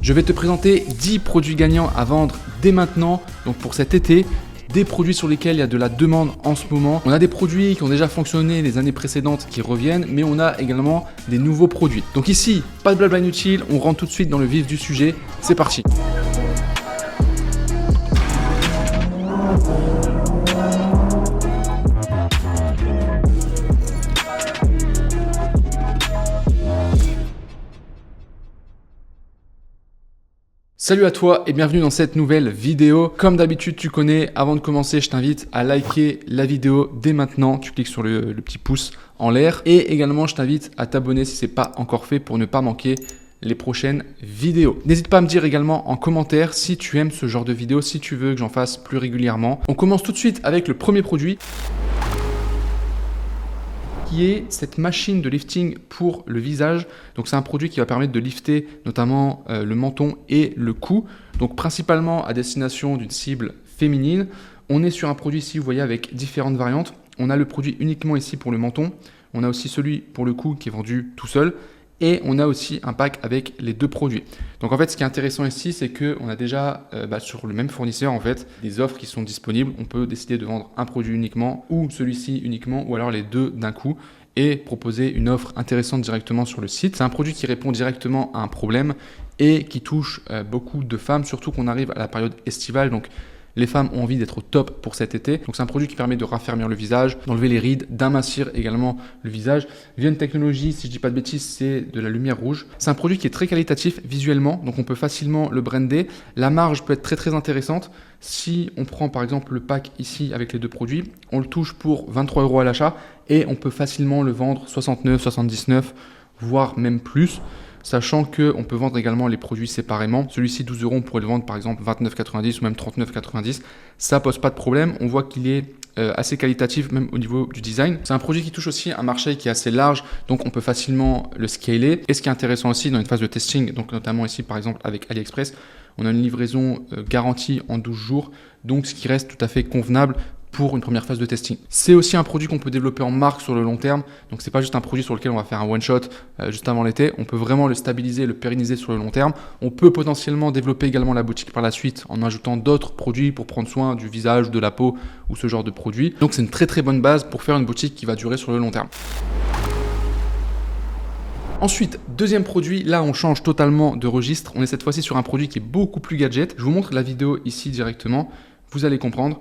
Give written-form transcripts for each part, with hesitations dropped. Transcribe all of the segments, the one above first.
Je vais te présenter 10 produits gagnants à vendre dès maintenant, donc pour cet été. Des produits sur lesquels il y a de la demande en ce moment. On a des produits qui ont déjà fonctionné les années précédentes qui reviennent, mais on a également des nouveaux produits. Donc ici, pas de blabla inutile, on rentre tout de suite dans le vif du sujet. C'est parti. Salut à toi et bienvenue dans cette nouvelle vidéo. Comme d'habitude, tu connais, avant de commencer, je t'invite à liker la vidéo dès maintenant. Tu cliques sur le petit pouce en l'air et également, je t'invite à t'abonner si ce n'est pas encore fait pour ne pas manquer les prochaines vidéos. N'hésite pas à me dire également en commentaire si tu aimes ce genre de vidéo, si tu veux que j'en fasse plus régulièrement. On commence tout de suite avec le premier produit, qui est cette machine de lifting pour le visage. Donc c'est un produit qui va permettre de lifter notamment le menton et le cou, donc principalement à destination d'une cible féminine. On est sur un produit ici, vous voyez, avec différentes variantes. On a le produit uniquement ici pour le menton, on a aussi celui pour le cou qui est vendu tout seul, et on a aussi un pack avec les deux produits. Donc en fait, ce qui est intéressant ici, c'est qu'on a déjà sur le même fournisseur en fait des offres qui sont disponibles. On peut décider de vendre un produit uniquement ou celui-ci uniquement ou alors les deux d'un coup et proposer une offre intéressante directement sur le site. C'est un produit qui répond directement à un problème et qui touche beaucoup de femmes, surtout qu'on arrive à la période estivale. Donc les femmes ont envie d'être au top pour cet été. Donc c'est un produit qui permet de raffermir le visage, d'enlever les rides, d'amincir également le visage. Via une technologie, si je dis pas de bêtises, c'est de la lumière rouge. C'est un produit qui est très qualitatif visuellement, donc on peut facilement le brander. La marge peut être très intéressante. Si on prend par exemple le pack ici avec les deux produits, on le touche pour 23 € à l'achat et on peut facilement le vendre 69, 79, voire même plus. Sachant qu'on peut vendre également les produits séparément. Celui-ci 12 €, on pourrait le vendre par exemple 29,90 ou même 39,90. Ça pose pas de problème. On voit qu'il est assez qualitatif même au niveau du design. C'est un produit qui touche aussi un marché qui est assez large, donc on peut facilement le scaler. Et ce qui est intéressant aussi dans une phase de testing, donc notamment ici par exemple avec AliExpress, on a une livraison garantie en 12 jours, donc ce qui reste tout à fait convenable pour une première phase de testing. C'est aussi un produit qu'on peut développer en marque sur le long terme. Donc c'est pas juste un produit sur lequel on va faire un one shot juste avant l'été. On peut vraiment le stabiliser, le pérenniser sur le long terme. On peut potentiellement développer également la boutique par la suite en ajoutant d'autres produits pour prendre soin du visage, de la peau ou ce genre de produits. Donc c'est une très bonne base pour faire une boutique qui va durer sur le long terme. Ensuite, deuxième produit, là on change totalement de registre. On est cette fois-ci sur un produit qui est beaucoup plus gadget. Je vous montre la vidéo ici directement, vous allez comprendre.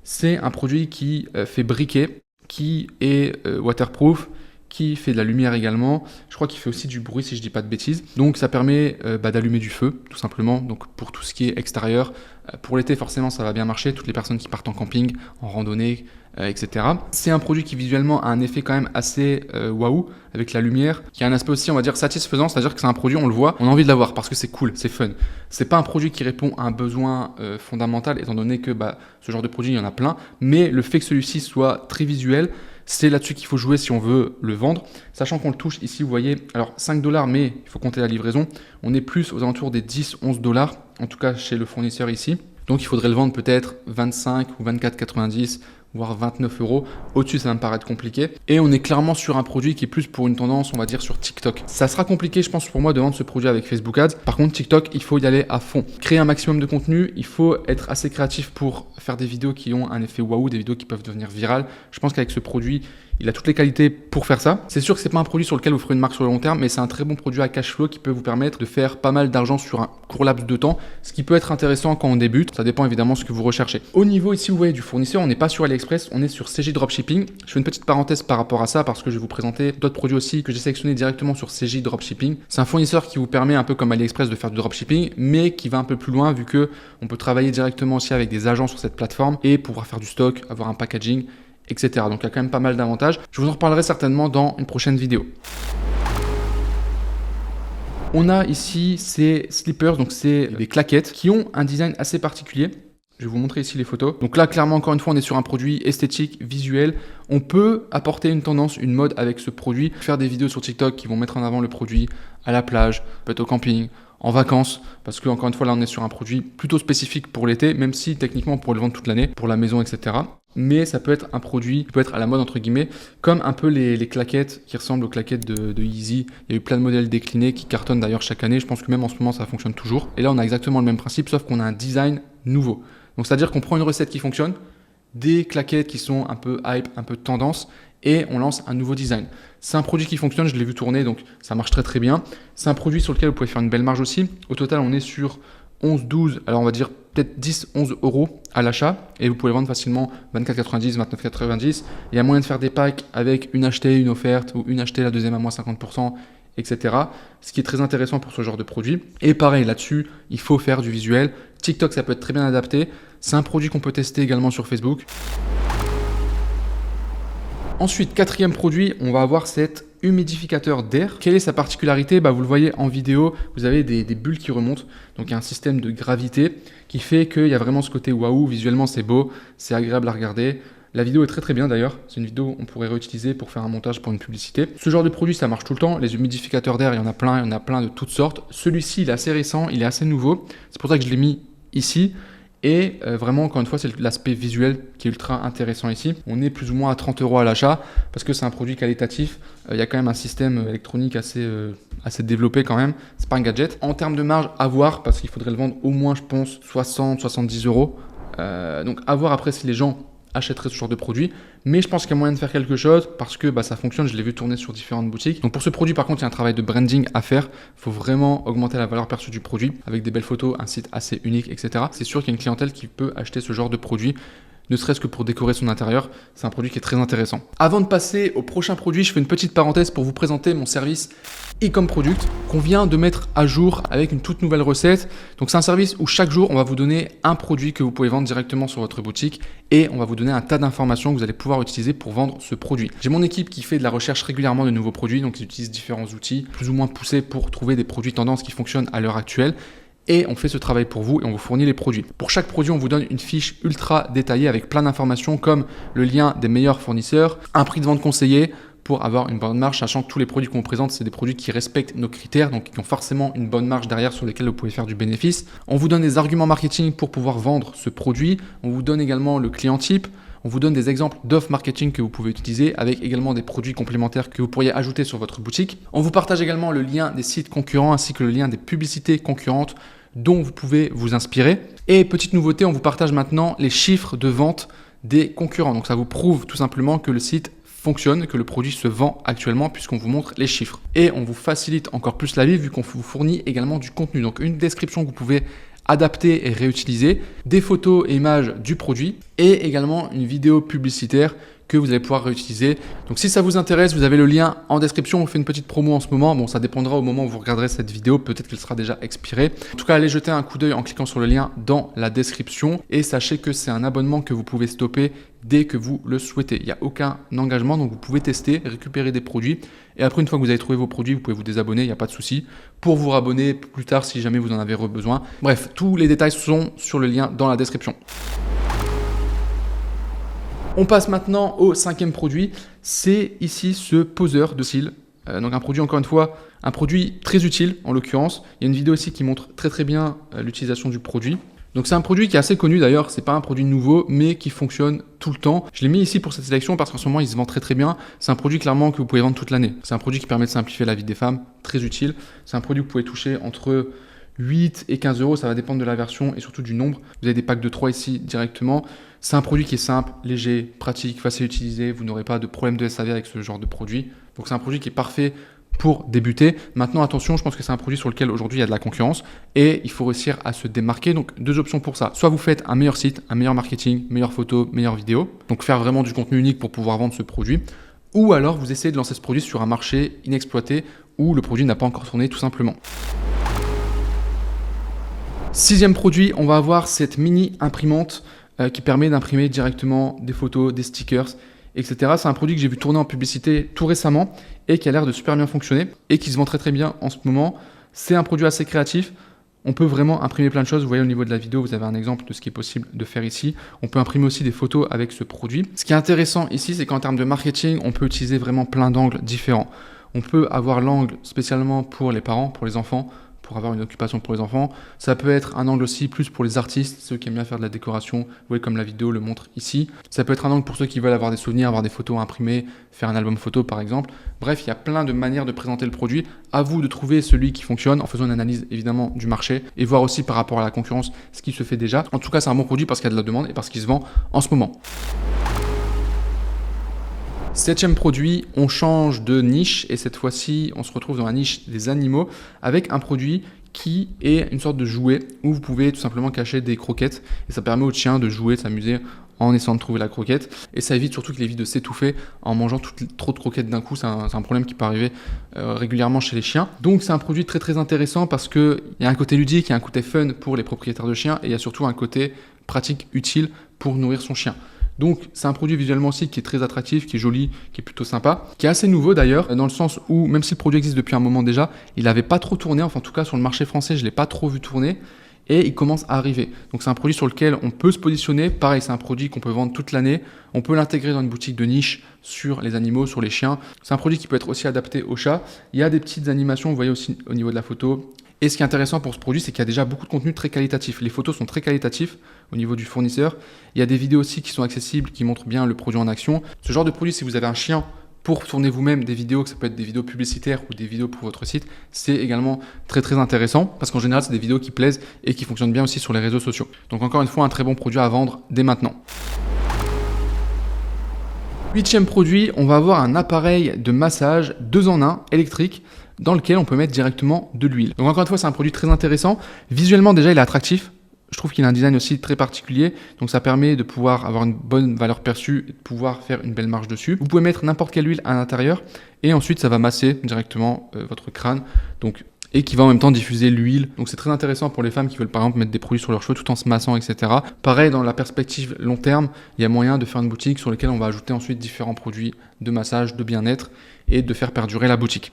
C'est un produit qui fait briquet, qui est waterproof, qui fait de la lumière également. Je crois qu'il fait aussi du bruit si je ne dis pas de bêtises. Donc ça permet d'allumer du feu tout simplement. Donc pour tout ce qui est extérieur. Pour l'été forcément ça va bien marcher. Toutes les personnes qui partent en camping, en randonnée, etc. C'est un produit qui visuellement a un effet quand même assez waouh avec la lumière, qui a un aspect aussi on va dire satisfaisant, c'est-à-dire que c'est un produit, on le voit, on a envie de l'avoir parce que c'est cool, c'est fun. C'est pas un produit qui répond à un besoin fondamental étant donné que ce genre de produit il y en a plein, mais le fait que celui-ci soit très visuel, c'est là-dessus qu'il faut jouer si on veut le vendre, sachant qu'on le touche ici, vous voyez, alors 5 $, mais il faut compter la livraison, on est plus aux alentours des 10-11 $, en tout cas chez le fournisseur ici. Donc il faudrait le vendre peut-être 25 ou 24,90 voire 29 €. Au-dessus, ça va me paraître compliqué. Et on est clairement sur un produit qui est plus pour une tendance, on va dire, sur TikTok. Ça sera compliqué, je pense, pour moi de vendre ce produit avec Facebook Ads. Par contre, TikTok, il faut y aller à fond. Créer un maximum de contenu, il faut être assez créatif pour faire des vidéos qui ont un effet waouh, des vidéos qui peuvent devenir virales. Je pense qu'avec ce produit, il a toutes les qualités pour faire ça. C'est sûr que c'est pas un produit sur lequel vous ferez une marque sur le long terme, mais c'est un très bon produit à cash flow qui peut vous permettre de faire pas mal d'argent sur un court laps de temps, ce qui peut être intéressant quand on débute. Ça dépend évidemment de ce que vous recherchez. Au niveau ici, vous voyez, du fournisseur, on n'est pas sur AliExpress, on est sur CJ Dropshipping. Je fais une petite parenthèse par rapport à ça parce que je vais vous présenter d'autres produits aussi que j'ai sélectionnés directement sur CJ Dropshipping. C'est un fournisseur qui vous permet un peu comme AliExpress de faire du dropshipping, mais qui va un peu plus loin vu que on peut travailler directement aussi avec des agents sur cette plateforme et pouvoir faire du stock, avoir un packaging, etc. Donc il y a quand même pas mal d'avantages. Je vous en reparlerai certainement dans une prochaine vidéo. On a ici ces slippers, donc c'est des claquettes qui ont un design assez particulier. Je vais vous montrer ici les photos. Donc là, clairement, encore une fois, on est sur un produit esthétique, visuel. On peut apporter une tendance, une mode avec ce produit. Faire des vidéos sur TikTok qui vont mettre en avant le produit à la plage, peut-être au camping, en vacances. Parce que, encore une fois, là, on est sur un produit plutôt spécifique pour l'été, même si techniquement, on pourrait le vendre toute l'année, pour la maison, etc. mais ça peut être un produit qui peut être à la mode entre guillemets, comme un peu les claquettes qui ressemblent aux claquettes de Yeezy. Il y a eu plein de modèles déclinés qui cartonnent d'ailleurs chaque année. Je pense que même en ce moment ça fonctionne toujours. Et là on a exactement le même principe, sauf qu'on a un design nouveau. Donc c'est-à-dire qu'on prend une recette qui fonctionne, des claquettes qui sont un peu hype, un peu tendance, et on lance un nouveau design. C'est un produit qui fonctionne, je l'ai vu tourner, donc ça marche très très bien. C'est un produit sur lequel vous pouvez faire une belle marge aussi. Au total, on est sur 11, 12, alors on va dire peut-être 10, 11 euros à l'achat, et vous pouvez le vendre facilement 24,90, 29,90. Il y a moyen de faire des packs avec une achetée, une offerte, ou une achetée, la deuxième à moins 50%, etc. Ce qui est très intéressant pour ce genre de produit. Et pareil, là-dessus, il faut faire du visuel. TikTok, ça peut être très bien adapté. C'est un produit qu'on peut tester également sur Facebook. Ensuite, quatrième produit, on va avoir cet humidificateur d'air. Quelle est sa particularité? Vous le voyez en vidéo, vous avez des bulles qui remontent. Donc il y a un système de gravité qui fait qu'il y a vraiment ce côté waouh, visuellement c'est beau, c'est agréable à regarder. La vidéo est très très bien d'ailleurs, c'est une vidéo qu'on pourrait réutiliser pour faire un montage pour une publicité. Ce genre de produit ça marche tout le temps, les humidificateurs d'air il y en a plein de toutes sortes. Celui-ci il est assez récent, il est assez nouveau, c'est pour ça que je l'ai mis ici. Et vraiment, encore une fois, c'est l'aspect visuel qui est ultra intéressant ici. On est plus ou moins à 30 euros à l'achat parce que c'est un produit qualitatif. Il y a quand même un système électronique assez développé quand même. C'est pas un gadget. En termes de marge, à voir parce qu'il faudrait le vendre au moins, je pense, 60-70 euros. Donc à voir après si les gens achèterait ce genre de produit, mais je pense qu'il y a moyen de faire quelque chose parce que ça fonctionne, je l'ai vu tourner sur différentes boutiques. Donc pour ce produit par contre il y a un travail de branding à faire, il faut vraiment augmenter la valeur perçue du produit avec des belles photos, un site assez unique, etc. C'est sûr qu'il y a une clientèle qui peut acheter ce genre de produit, ne serait-ce que pour décorer son intérieur, c'est un produit qui est très intéressant. Avant de passer au prochain produit, je fais une petite parenthèse pour vous présenter mon service Ecom Product qu'on vient de mettre à jour avec une toute nouvelle recette. Donc c'est un service où chaque jour on va vous donner un produit que vous pouvez vendre directement sur votre boutique et on va vous donner un tas d'informations que vous allez pouvoir utiliser pour vendre ce produit. J'ai mon équipe qui fait de la recherche régulièrement de nouveaux produits, donc ils utilisent différents outils plus ou moins poussés pour trouver des produits tendances qui fonctionnent à l'heure actuelle. Et on fait ce travail pour vous et on vous fournit les produits. Pour chaque produit, on vous donne une fiche ultra détaillée avec plein d'informations comme le lien des meilleurs fournisseurs, un prix de vente conseillé pour avoir une bonne marge, sachant que tous les produits qu'on vous présente, c'est des produits qui respectent nos critères, donc qui ont forcément une bonne marge derrière sur lesquels vous pouvez faire du bénéfice. On vous donne des arguments marketing pour pouvoir vendre ce produit. On vous donne également le client type. On vous donne des exemples d'offres marketing que vous pouvez utiliser avec également des produits complémentaires que vous pourriez ajouter sur votre boutique. On vous partage également le lien des sites concurrents ainsi que le lien des publicités concurrentes dont vous pouvez vous inspirer. Et petite nouveauté, on vous partage maintenant les chiffres de vente des concurrents. Donc ça vous prouve tout simplement que le site fonctionne, que le produit se vend actuellement puisqu'on vous montre les chiffres. Et on vous facilite encore plus la vie vu qu'on vous fournit également du contenu. Donc une description que vous pouvez adapter et réutiliser, des photos et images du produit et également une vidéo publicitaire que vous allez pouvoir réutiliser. Donc si ça vous intéresse, vous avez le lien en description. On fait une petite promo en ce moment. Bon, ça dépendra au moment où vous regarderez cette vidéo. Peut-être qu'elle sera déjà expirée. En tout cas, allez jeter un coup d'œil en cliquant sur le lien dans la description. Et sachez que c'est un abonnement que vous pouvez stopper dès que vous le souhaitez. Il n'y a aucun engagement, donc vous pouvez tester, récupérer des produits. Et après, une fois que vous avez trouvé vos produits, vous pouvez vous désabonner, il n'y a pas de souci. Pour vous rabonner plus tard si jamais vous en avez besoin. Bref, tous les détails sont sur le lien dans la description. On passe maintenant au cinquième produit, c'est ici ce poseur de cils. Donc un produit, encore une fois, un produit très utile en l'occurrence. Il y a une vidéo ici qui montre très bien l'utilisation du produit. Donc c'est un produit qui est assez connu d'ailleurs, c'est pas un produit nouveau mais qui fonctionne tout le temps. Je l'ai mis ici pour cette sélection parce qu'en ce moment il se vend très bien. C'est un produit clairement que vous pouvez vendre toute l'année. C'est un produit qui permet de simplifier la vie des femmes, très utile. C'est un produit que vous pouvez toucher entre 8 et 15 euros, ça va dépendre de la version et surtout du nombre. Vous avez des packs de 3 ici directement. C'est un produit qui est simple, léger, pratique, facile à utiliser. Vous n'aurez pas de problème de SAV avec ce genre de produit. Donc c'est un produit qui est parfait pour débuter. Maintenant, attention, je pense que c'est un produit sur lequel aujourd'hui il y a de la concurrence et il faut réussir à se démarquer. Donc deux options pour ça. Soit vous faites un meilleur site, un meilleur marketing, meilleures photos, meilleures vidéos. Donc faire vraiment du contenu unique pour pouvoir vendre ce produit. Ou alors vous essayez de lancer ce produit sur un marché inexploité où le produit n'a pas encore tourné tout simplement. Sixième produit, on va avoir cette mini imprimante qui permet d'imprimer directement des photos, des stickers, etc. C'est un produit que j'ai vu tourner en publicité tout récemment et qui a l'air de super bien fonctionner et qui se vend très bien en ce moment. C'est un produit assez créatif. On peut vraiment imprimer plein de choses. Vous voyez au niveau de la vidéo, vous avez un exemple de ce qui est possible de faire ici. On peut imprimer aussi des photos avec ce produit. Ce qui est intéressant ici, c'est qu'en termes de marketing, on peut utiliser vraiment plein d'angles différents. On peut avoir l'angle spécialement pour les parents, pour les enfants, pour avoir une occupation pour les enfants. Ça peut être un angle aussi plus pour les artistes, ceux qui aiment bien faire de la décoration, vous voyez comme la vidéo le montre ici. Ça peut être un angle pour ceux qui veulent avoir des souvenirs, avoir des photos imprimées, faire un album photo par exemple. Bref, il y a plein de manières de présenter le produit. À vous de trouver celui qui fonctionne en faisant une analyse évidemment du marché et voir aussi par rapport à la concurrence ce qui se fait déjà. En tout cas, c'est un bon produit parce qu'il y a de la demande et parce qu'il se vend en ce moment. 7e produit, on change de niche et cette fois-ci, on se retrouve dans la niche des animaux avec un produit qui est une sorte de jouet où vous pouvez tout simplement cacher des croquettes et ça permet aux chiens de jouer, de s'amuser en essayant de trouver la croquette et ça évite surtout qu'il évite de s'étouffer en mangeant trop de croquettes d'un coup. C'est un problème qui peut arriver régulièrement chez les chiens. Donc c'est un produit très très intéressant parce qu'il y a un côté ludique, il y a un côté fun pour les propriétaires de chiens et il y a surtout un côté pratique, utile pour nourrir son chien. Donc c'est un produit visuellement aussi qui est très attractif, qui est joli, qui est plutôt sympa, qui est assez nouveau d'ailleurs, dans le sens où même si le produit existe depuis un moment déjà, il n'avait pas trop tourné, enfin en tout cas sur le marché français, je ne l'ai pas trop vu tourner, et il commence à arriver. Donc c'est un produit sur lequel on peut se positionner, pareil c'est un produit qu'on peut vendre toute l'année, on peut l'intégrer dans une boutique de niche sur les animaux, sur les chiens. C'est un produit qui peut être aussi adapté aux chats. Il y a des petites animations, vous voyez aussi au niveau de la photo. Et ce qui est intéressant pour ce produit, c'est qu'il y a déjà beaucoup de contenu très qualitatif. Les photos sont très qualitatifs au niveau du fournisseur. Il y a des vidéos aussi qui sont accessibles, qui montrent bien le produit en action. Ce genre de produit, si vous avez un chien pour tourner vous-même des vidéos, que ça peut être des vidéos publicitaires ou des vidéos pour votre site, c'est également très très intéressant parce qu'en général, c'est des vidéos qui plaisent et qui fonctionnent bien aussi sur les réseaux sociaux. Donc encore une fois, un très bon produit à vendre dès maintenant. 8e produit, on va avoir un appareil de massage 2 en 1 électrique dans lequel on peut mettre directement de l'huile. Donc encore une fois, c'est un produit très intéressant. Visuellement déjà, il est attractif. Je trouve qu'il a un design aussi très particulier. Donc ça permet de pouvoir avoir une bonne valeur perçue et de pouvoir faire une belle marge dessus. Vous pouvez mettre n'importe quelle huile à l'intérieur et ensuite ça va masser directement votre crâne. Donc, et qui va en même temps diffuser l'huile. Donc c'est très intéressant pour les femmes qui veulent par exemple mettre des produits sur leurs cheveux tout en se massant, etc. Pareil, dans la perspective long terme, il y a moyen de faire une boutique sur laquelle on va ajouter ensuite différents produits de massage, de bien-être et de faire perdurer la boutique.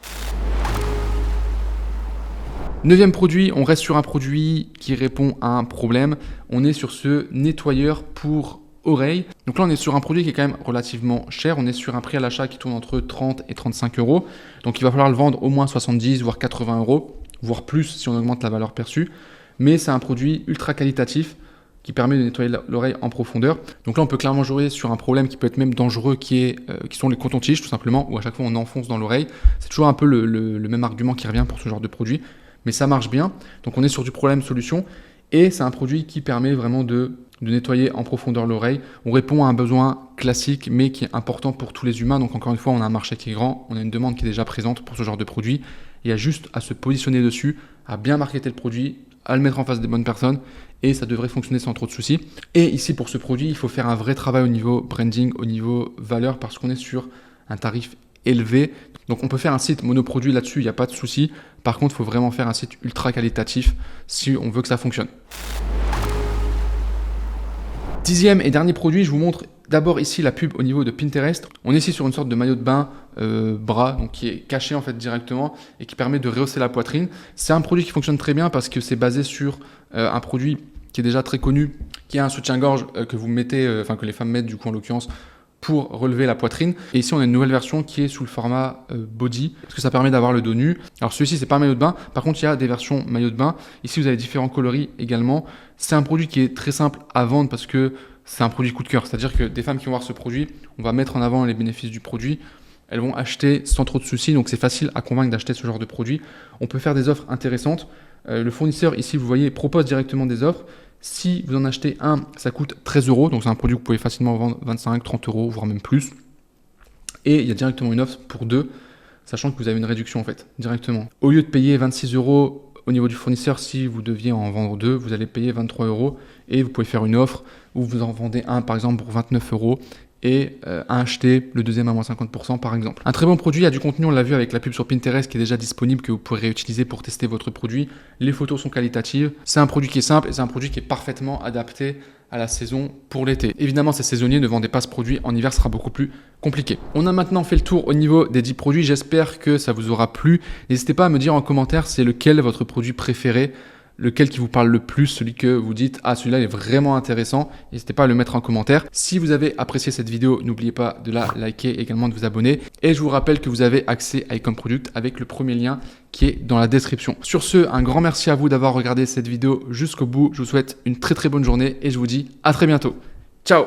9e produit, on reste sur un produit qui répond à un problème. On est sur ce nettoyeur pour oreilles. Donc là, on est sur un produit qui est quand même relativement cher. On est sur un prix à l'achat qui tourne entre 30 et 35 euros. Donc il va falloir le vendre au moins 70 voire 80 euros, voire plus si on augmente la valeur perçue. Mais c'est un produit ultra qualitatif qui permet de nettoyer l'oreille en profondeur. Donc là, on peut clairement jouer sur un problème qui peut être même dangereux, qui sont les cotons-tiges tout simplement, où à chaque fois on enfonce dans l'oreille. C'est toujours un peu le même argument qui revient pour ce genre de produit. Mais ça marche bien. Donc on est sur du problème-solution et c'est un produit qui permet vraiment de nettoyer en profondeur l'oreille. On répond à un besoin classique mais qui est important pour tous les humains. Donc encore une fois, on a un marché qui est grand, on a une demande qui est déjà présente pour ce genre de produit. Il y a juste à se positionner dessus, à bien marketer le produit, à le mettre en face des bonnes personnes et ça devrait fonctionner sans trop de soucis. Et ici pour ce produit, il faut faire un vrai travail au niveau branding, au niveau valeur parce qu'on est sur un tarif élevé. Donc on peut faire un site monoproduit là-dessus, il n'y a pas de souci. Par contre, il faut vraiment faire un site ultra qualitatif si on veut que ça fonctionne. 10e et dernier produit, je vous montre d'abord ici la pub au niveau de Pinterest. On est ici sur une sorte de maillot de bain bras, donc qui est caché en fait directement et qui permet de rehausser la poitrine. C'est un produit qui fonctionne très bien parce que c'est basé sur un produit qui est déjà très connu, qui est un soutien-gorge que vous mettez, que les femmes mettent du coup en l'occurrence, pour relever la poitrine. Et ici, on a une nouvelle version qui est sous le format body, parce que ça permet d'avoir le dos nu. Alors celui-ci, c'est pas un maillot de bain. Par contre, il y a des versions maillot de bain. Ici, vous avez différents coloris également. C'est un produit qui est très simple à vendre parce que c'est un produit coup de cœur. C'est-à-dire que des femmes qui vont voir ce produit, on va mettre en avant les bénéfices du produit. Elles vont acheter sans trop de soucis. Donc c'est facile à convaincre d'acheter ce genre de produit. On peut faire des offres intéressantes. Le fournisseur, ici, vous voyez, propose directement des offres. Si vous en achetez un, ça coûte 13 euros. Donc c'est un produit que vous pouvez facilement vendre 25, 30 euros, voire même plus. Et il y a directement une offre pour 2, sachant que vous avez une réduction en fait, directement. Au lieu de payer 26 euros au niveau du fournisseur, si vous deviez en vendre 2, vous allez payer 23 euros. Et vous pouvez faire une offre où vous en vendez un par exemple pour 29 euros. Et à acheter le deuxième à moins 50% par exemple. Un très bon produit, il y a du contenu, on l'a vu avec la pub sur Pinterest qui est déjà disponible, que vous pourrez réutiliser pour tester votre produit. Les photos sont qualitatives, c'est un produit qui est simple et c'est un produit qui est parfaitement adapté à la saison pour l'été. Évidemment, ces saisonniers, ne vendez pas ce produit, en hiver ce sera beaucoup plus compliqué. On a maintenant fait le tour au niveau des 10 produits, j'espère que ça vous aura plu. N'hésitez pas à me dire en commentaire c'est lequel votre produit préféré. lequel qui vous parle le plus, celui que vous dites « Ah, celui-là est vraiment intéressant », n'hésitez pas à le mettre en commentaire. Si vous avez apprécié cette vidéo, n'oubliez pas de la liker et également de vous abonner. Et je vous rappelle que vous avez accès à Ecom Product avec le premier lien qui est dans la description. Sur ce, un grand merci à vous d'avoir regardé cette vidéo jusqu'au bout. Je vous souhaite une très bonne journée et je vous dis à très bientôt. Ciao!